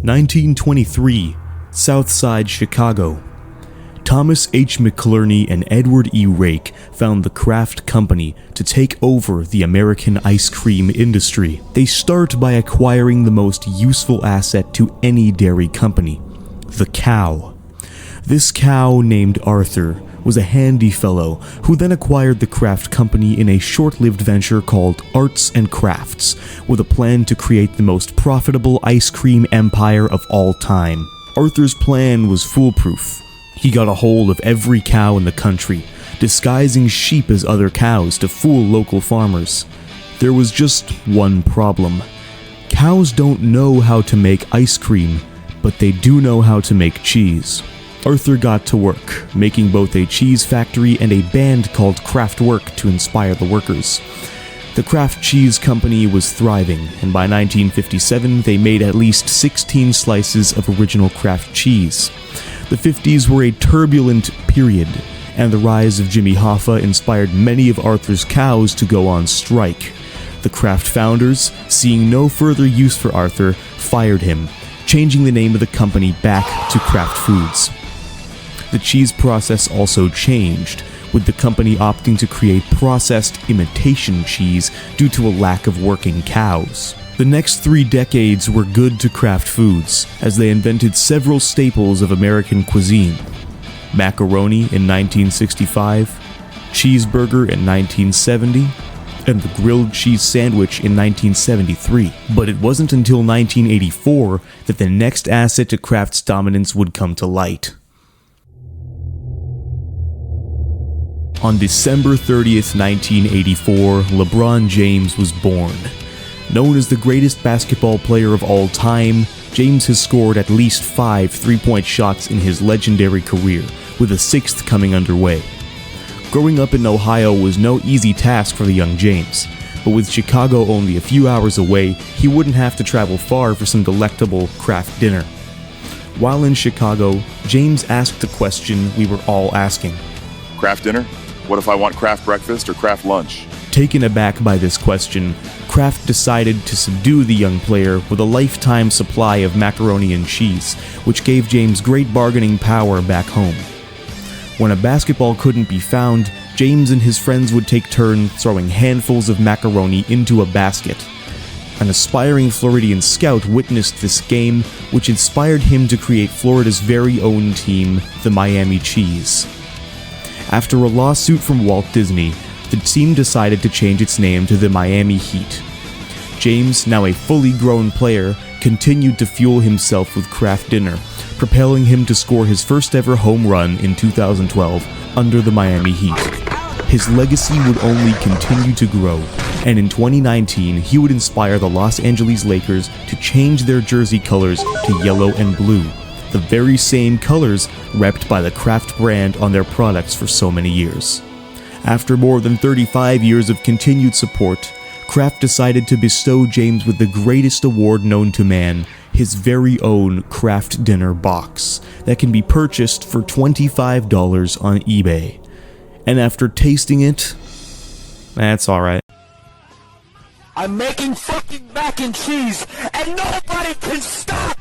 1923, Southside Chicago. Thomas H. McClerney and Edward E. Rake found the Kraft Company to take over the American ice cream industry. They start by acquiring the most useful asset to any dairy company, the cow. This cow, named Arthur, was a handy fellow who then acquired the Kraft Company in a short-lived venture called Arts and Crafts, with a plan to create the most profitable ice cream empire of all time. Arthur's plan was foolproof. He got a hold of every cow in the country, disguising sheep as other cows to fool local farmers. There was just one problem. Cows don't know how to make ice cream, but they do know how to make cheese. Arthur got to work, making both a cheese factory and a band called Kraftwerk to inspire the workers. The Kraft Cheese Company was thriving, and by 1957 they made at least 16 slices of original Kraft cheese. The 50s were a turbulent period, and the rise of Jimmy Hoffa inspired many of Arthur's cows to go on strike. The Kraft founders, seeing no further use for Arthur, fired him, changing the name of the company back to Kraft Foods. The cheese process also changed, with the company opting to create processed imitation cheese due to a lack of working cows. The next 3 decades were good to Kraft Foods, as they invented several staples of American cuisine. Macaroni in 1965, cheeseburger in 1970, and the grilled cheese sandwich in 1973. But it wasn't until 1984 that the next asset to Kraft's dominance would come to light. On December 30th, 1984, Lebron James was born. Known as the greatest basketball player of all time, James has scored at least 5 three-point shots in his legendary career, with a 6th coming underway. Growing up in Ohio was no easy task for the young James, but with Chicago only a few hours away, he wouldn't have to travel far for some delectable Kraft dinner. While in Chicago, James asked the question we were all asking. Kraft dinner? What if I want Kraft breakfast or Kraft lunch? Taken aback by this question, Kraft decided to subdue the young player with a lifetime supply of macaroni and cheese, which gave James great bargaining power back home. When a basketball couldn't be found, James and his friends would take turns throwing handfuls of macaroni into a basket. An aspiring Floridian scout witnessed this game, which inspired him to create Florida's very own team, the Miami Cheese. After a lawsuit from Walt Disney, the team decided to change its name to the Miami Heat. James, now a fully grown player, continued to fuel himself with Kraft dinner, propelling him to score his first ever home run in 2012 under the Miami Heat. His legacy would only continue to grow, and in 2019 he would inspire the Los Angeles Lakers to change their jersey colors to yellow and blue, the very same colors repped by the Kraft brand on their products for so many years. After more than 35 years of continued support, Kraft decided to bestow James with the greatest award known to man, his very own Kraft Dinner box, that can be purchased for $25 on eBay. And after tasting it, that's alright. I'm making fucking mac and cheese, and nobody can stop